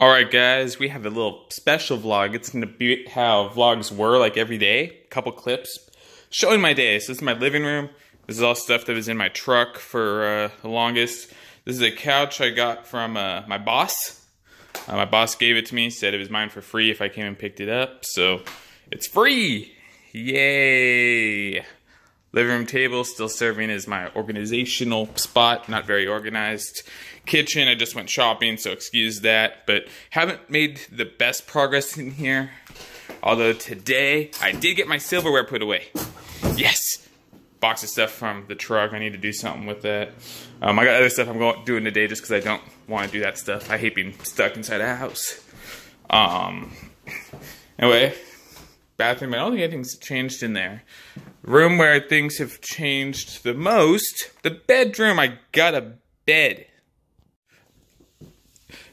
Alright guys, we have a little special vlog. It's going to be how vlogs were like every day. A couple clips showing my day. So this is my living room. This is all stuff that was in my truck for the longest. This is a couch I got from my boss. My boss gave it to me, said it was mine for free if I came and picked it up. So it's free! Yay! Living room table still serving as my organizational spot. Not very organized. Kitchen, I just went shopping, so excuse that. But haven't made the best progress in here. Although today, I did get my silverware put away. Yes! Box of stuff from the truck. I need to do something with that. I got other stuff I'm doing today just because I don't want to do that stuff. I hate being stuck inside a house. Anyway, bathroom. I don't think anything's changed in there. Room where things have changed the most. The bedroom. I got a bed.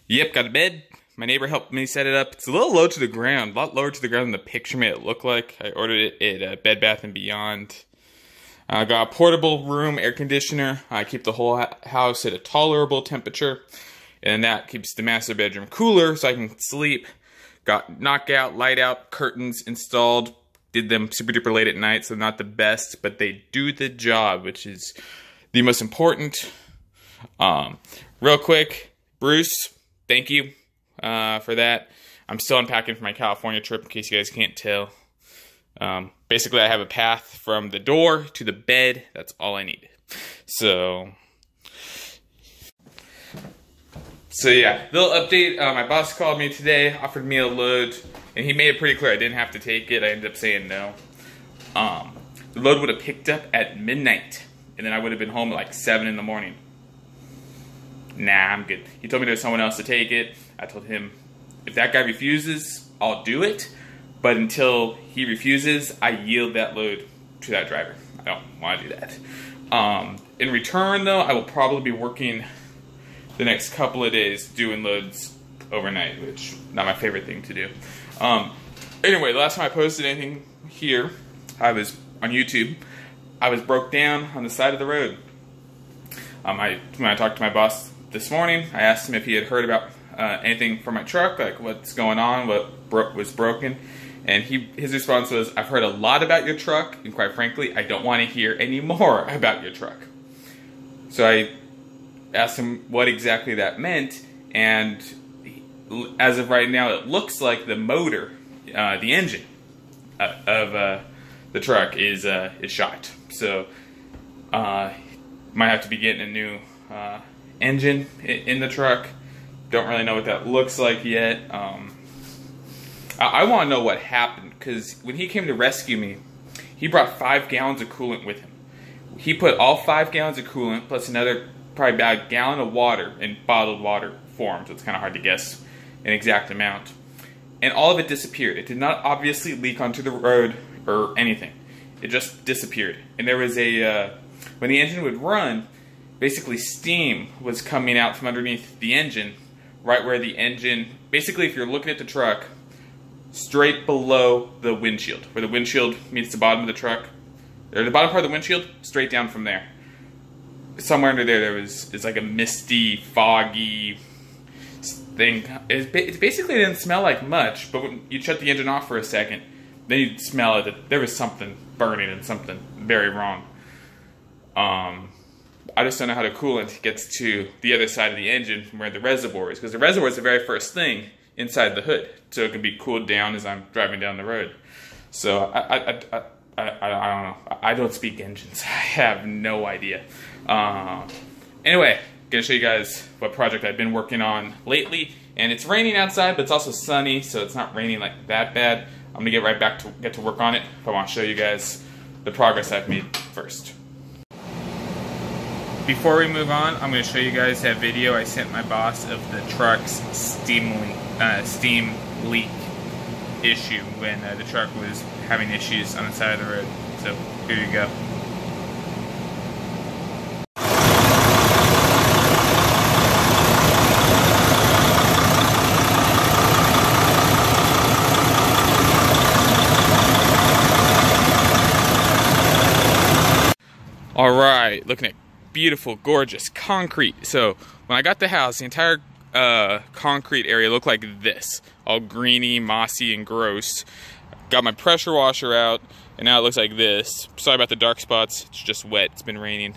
Yep, got a bed. My neighbor helped me set it up. It's a little low to the ground. A lot lower to the ground than the picture made it look like. I ordered it at Bed Bath & Beyond. I got a portable room air conditioner. I keep the whole house at a tolerable temperature. And that keeps the master bedroom cooler so I can sleep. Got knockout, light out curtains installed. Did them super duper late at night, so not the best, but they do the job, which is the most important. Real quick, Bruce, thank you for that. I'm still unpacking for my California trip, in case you guys can't tell. Basically, I have a path from the door to the bed. That's all I need. So yeah, little update. My boss called me today, offered me a load, and he made it pretty clear I didn't have to take it. I ended up saying no. The load would have picked up at midnight, and then I would have been home at like 7 in the morning. Nah, I'm good. He told me there's someone else to take it. I told him, if that guy refuses, I'll do it. But until he refuses, I yield that load to that driver. I don't want to do that. In return, though, I will probably be working the next couple of days doing loads overnight, which not my favorite thing to do. Anyway, the last time I posted anything here, I was on YouTube. I was broke down on the side of the road. When I talked to my boss this morning, I asked him if he had heard about anything from my truck, like what's going on, what was broken. And his response was, I've heard a lot about your truck, and quite frankly, I don't want to hear any more about your truck. So I asked him what exactly that meant, and as of right now, it looks like the motor, the engine of the truck is shot. So might have to be getting a new engine in the truck. Don't really know what that looks like yet. I want to know what happened, because when he came to rescue me, he brought 5 gallons of coolant with him. He put all 5 gallons of coolant plus another probably about a gallon of water in bottled water form, so it's kind of hard to guess an exact amount. And all of it disappeared. It did not obviously leak onto the road or anything. It just disappeared. And there was when the engine would run, basically steam was coming out from underneath the engine, right where the engine, basically if you're looking at the truck, straight below the windshield, where the windshield meets the bottom of the truck, or the bottom part of the windshield, straight down from there. Somewhere under there, it's like a misty, foggy thing. It basically didn't smell like much, but when you shut the engine off for a second, then you'd smell it, that there was something burning and something very wrong. I just don't know how the coolant gets to the other side of the engine from where the reservoir is, because the reservoir is the very first thing inside the hood, so it can be cooled down as I'm driving down the road. So I don't know. I don't speak engines. I have no idea. Anyway, gonna show you guys what project I've been working on lately. And it's raining outside, but it's also sunny, so it's not raining like that bad. I'm gonna get to work on it. But I want to show you guys the progress I've made first. Before we move on, I'm going to show you guys that video I sent my boss of the truck's steam leak issue when the truck was having issues on the side of the road. So here you go. All right, looking at beautiful, gorgeous concrete. So when I got the house, the entire concrete area looked like this, all greeny, mossy, and gross. Got my pressure washer out, and now it looks like this. Sorry about the dark spots, it's just wet, it's been raining.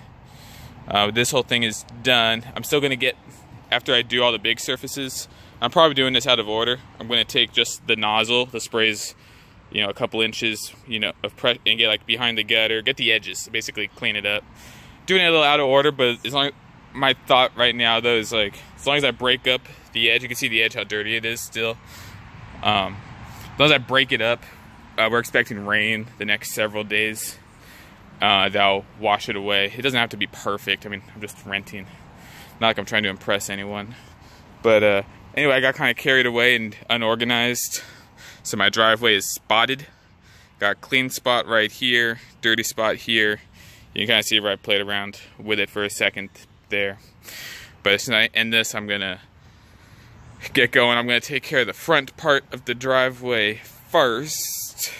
This whole thing is done. I'm still gonna get, after I do all the big surfaces, I'm probably doing this out of order. I'm gonna take just the nozzle, the sprays, you know, a couple inches, you know, of pressure, and get like behind the gutter, get the edges, basically clean it up. Doing it a little out of order, but as long as, my thought right now though is like, as long as I break up the edge, you can see the edge, how dirty it is still. As long as I break it up, we're expecting rain the next several days. That'll wash it away. It doesn't have to be perfect. I mean, I'm just renting. Not like I'm trying to impress anyone. But anyway, I got kind of carried away and unorganized. So my driveway is spotted. Got a clean spot right here, dirty spot here. You can kind of see where I played around with it for a second there. But as soon as I end this, I'm gonna get going. I'm gonna take care of the front part of the driveway first,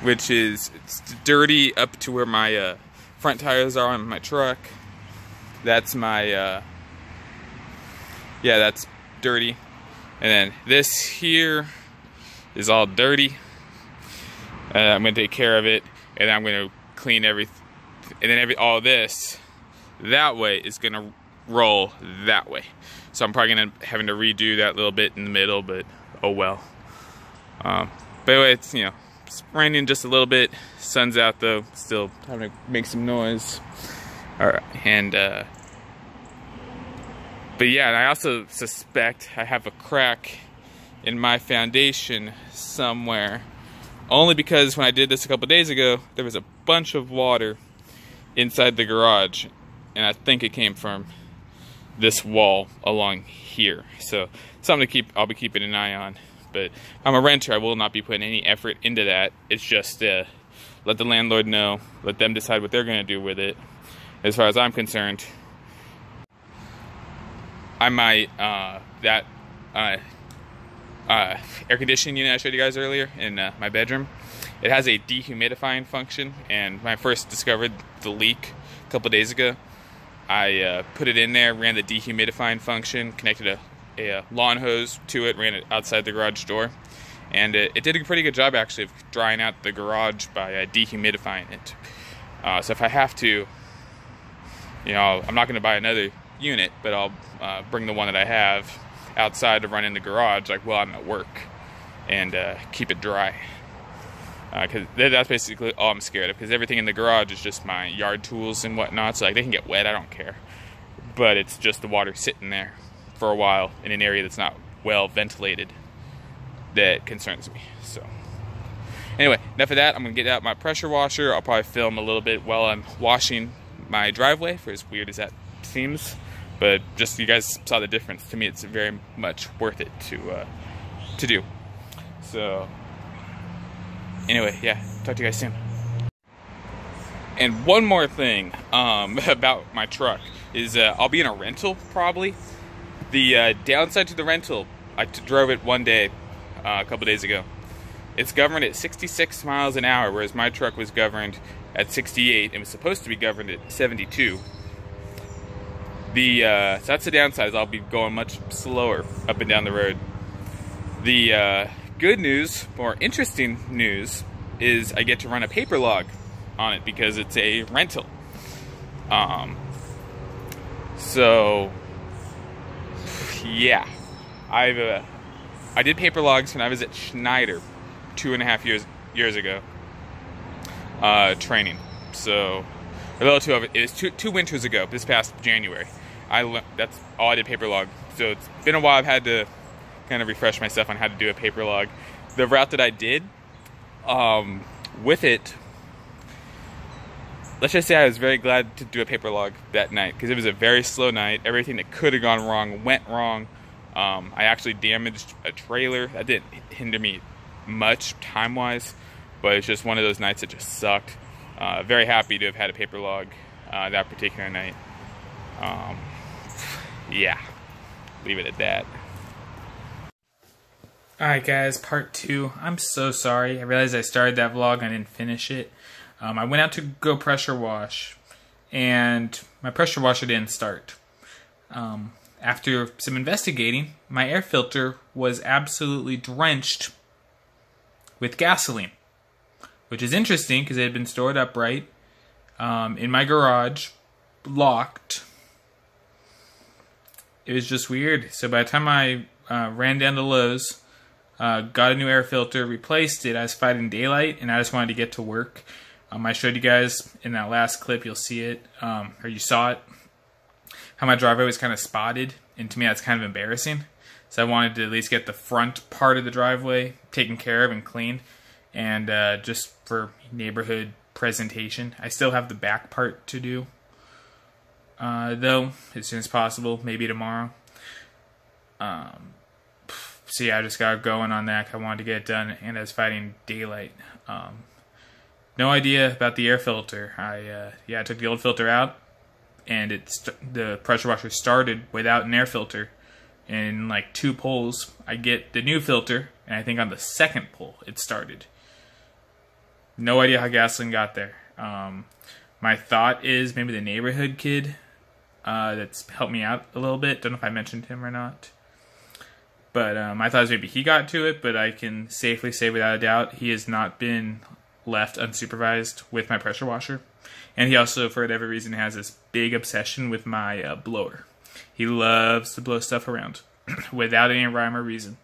which is, it's dirty up to where my front tires are on my truck. That's my, yeah, that's dirty. And then this here is all dirty. I'm gonna take care of it, and I'm gonna clean everything. And then all this, that way is gonna roll that way. So I'm probably gonna having to redo that little bit in the middle, but oh well. But anyway, it's, you know, it's raining just a little bit. Sun's out though, still having to make some noise. Alright, and but yeah, and I also suspect I have a crack in my foundation somewhere. Only because when I did this a couple days ago, there was a bunch of water inside the garage, and I think it came from this wall along here. So something to I'll be keeping an eye on. But if I'm a renter, I will not be putting any effort into that. It's just let the landlord know, let them decide what they're going to do with it. As far as I'm concerned, I might that air conditioning unit I showed you guys earlier in my bedroom. It has a dehumidifying function, and when I first discovered the leak a couple days ago, I put it in there, ran the dehumidifying function, connected a lawn hose to it, ran it outside the garage door, and it did a pretty good job actually of drying out the garage by dehumidifying it. So if I have to, you know, I'm not going to buy another unit, but I'll bring the one that I have outside to run in the garage, like while I'm at work, and keep it dry. Because that's basically all I'm scared of, because everything in the garage is just my yard tools and whatnot, so like they can get wet, I don't care. But it's just the water sitting there for a while in an area that's not well ventilated that concerns me. So anyway, enough of that. I'm going to get out my pressure washer. I'll probably film a little bit while I'm washing my driveway, for as weird as that seems. But just so you guys saw the difference. To me, it's very much worth it to do. So anyway, yeah, talk to you guys soon. And one more thing about my truck is I'll be in a rental probably. The downside to the rental, I drove it one day a couple days ago. It's governed at 66 miles an hour, whereas my truck was governed at 68 and was supposed to be governed at 72. So that's the downside, is I'll be going much slower up and down the road. The good news, more interesting news, is I get to run a paper log on it because it's a rental. So yeah, I did paper logs when I was at Schneider 2.5 years ago, training. So a little too of it is two winters ago, this past January. That's all I did, paper log. So it's been a while. I've had to kind of refresh myself on how to do a paper log. The route that I did with it, let's just say I was very glad to do a paper log that night, because it was a very slow night. Everything that could have gone wrong went wrong. I actually damaged a trailer. That didn't hinder me much time-wise, but it's just one of those nights that just sucked. Very happy to have had a paper log that particular night. Yeah, leave it at that. Alright guys, part 2. I'm so sorry. I realized I started that vlog and I didn't finish it. I went out to go pressure wash, and my pressure washer didn't start. After some investigating, my air filter was absolutely drenched with gasoline, which is interesting because it had been stored upright in my garage, locked. It was just weird. So by the time I ran down to Lowe's, got a new air filter, replaced it, I was fighting daylight, and I just wanted to get to work. I showed you guys in that last clip, you'll see it, or you saw it, how my driveway was kind of spotted, and to me that's kind of embarrassing. So I wanted to at least get the front part of the driveway taken care of and cleaned, and just for neighborhood presentation. I still have the back part to do, though, as soon as possible, maybe tomorrow. So yeah, I just got going on that. I wanted to get it done, and I was fighting daylight. No idea about the air filter. I took the old filter out, and the pressure washer started without an air filter. In like 2 pulls, I get the new filter, and I think on the second pull it started. No idea how gasoline got there. My thought is maybe the neighborhood kid that's helped me out a little bit. Don't know if I mentioned him or not. But my thought is maybe he got to it, but I can safely say without a doubt he has not been left unsupervised with my pressure washer. And he also, for whatever reason, has this big obsession with my blower. He loves to blow stuff around without any rhyme or reason.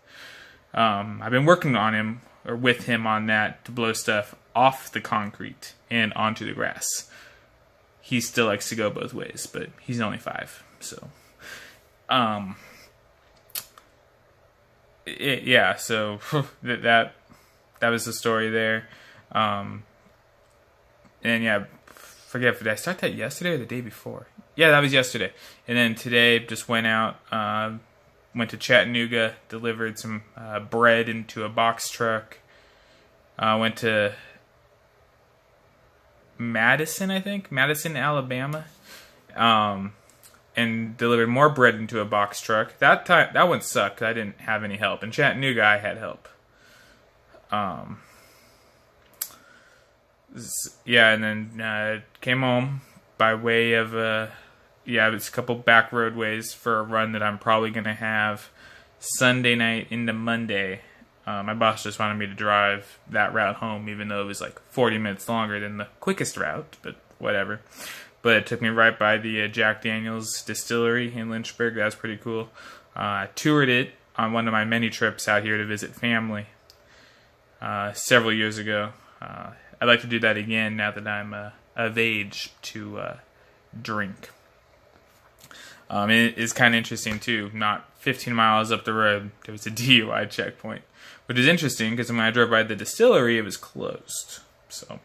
I've been working on him, or with him on that, to blow stuff off the concrete and onto the grass. He still likes to go both ways, but he's only 5, so... so that was the story there. And yeah, forget, did I start that yesterday or the day before? Yeah, that was yesterday. And then today, just went out, went to Chattanooga, delivered some bread into a box truck. Went to Madison, Alabama, and delivered more bread into a box truck. That one sucked. I didn't have any help. In Chattanooga, I had help. And then came home by way of it's a couple back roadways for a run that I'm probably gonna have Sunday night into Monday. My boss just wanted me to drive that route home, even though it was like 40 minutes longer than the quickest route, but whatever. But it took me right by the Jack Daniel's distillery in Lynchburg. That was pretty cool. I toured it on one of my many trips out here to visit family several years ago. I'd like to do that again now that I'm of age to drink. It is kind of interesting too. Not 15 miles up the road, there was a DUI checkpoint, which is interesting because when I drove by the distillery, it was closed. So,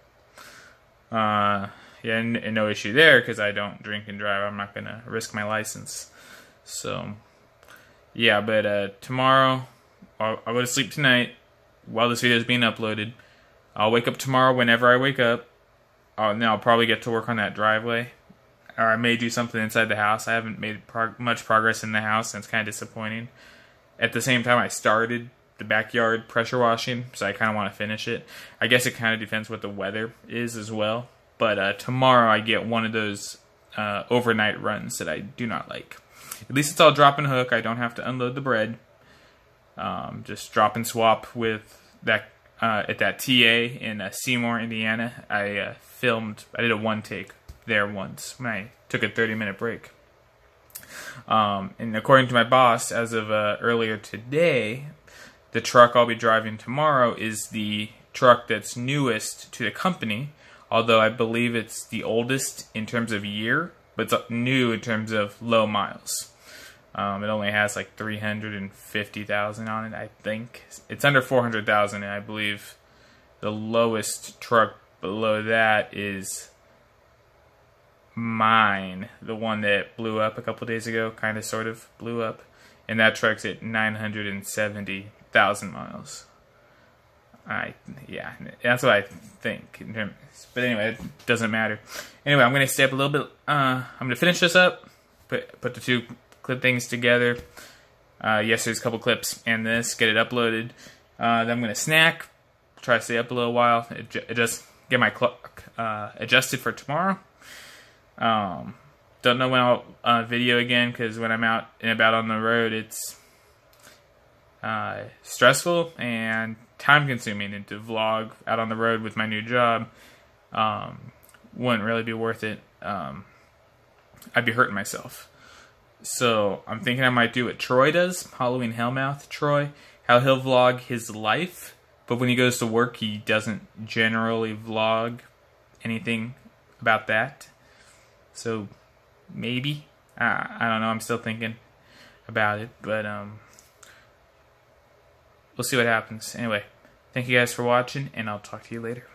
and no issue there because I don't drink and drive. I'm not gonna risk my license. So, yeah, but tomorrow I'll go to sleep tonight while this video is being uploaded. I'll wake up tomorrow whenever I wake up. I'll probably get to work on that driveway. Or I may do something inside the house. I haven't made much progress in the house, and it's kind of disappointing. At the same time, I started the backyard pressure washing, so I kind of want to finish it. I guess it kind of depends what the weather is as well. But tomorrow I get one of those overnight runs that I do not like. At least it's all drop and hook. I don't have to unload the bread. Just drop and swap with that at that TA in Seymour, Indiana. I did a one take there once when I took a 30-minute break. And according to my boss, as of earlier today, the truck I'll be driving tomorrow is the truck that's newest to the company, although I believe it's the oldest in terms of year, but it's new in terms of low miles. It only has like 350,000 on it, I think. It's under 400,000, and I believe the lowest truck below that is mine, the one that blew up a couple days ago, kind of sort of blew up, and that truck's at 970,000 miles. Yeah, that's what I think. But anyway, it doesn't matter. Anyway, I'm going to stay up a little bit. I'm going to finish this up, put the two clip things together. Yesterday's couple clips and this, get it uploaded. Then I'm going to snack, try to stay up a little while, just get my clock adjusted for tomorrow. don't know when I'll video again, because when I'm out and about on the road, it's stressful and time consuming, and to vlog out on the road with my new job wouldn't really be worth it. I'd be hurting myself. So I'm thinking I might do what Troy does, Halloween Hellmouth Troy, how he'll vlog his life, but when he goes to work, he doesn't generally vlog anything about that. So maybe, I don't know, I'm still thinking about it, but we'll see what happens. Anyway, thank you guys for watching, and I'll talk to you later.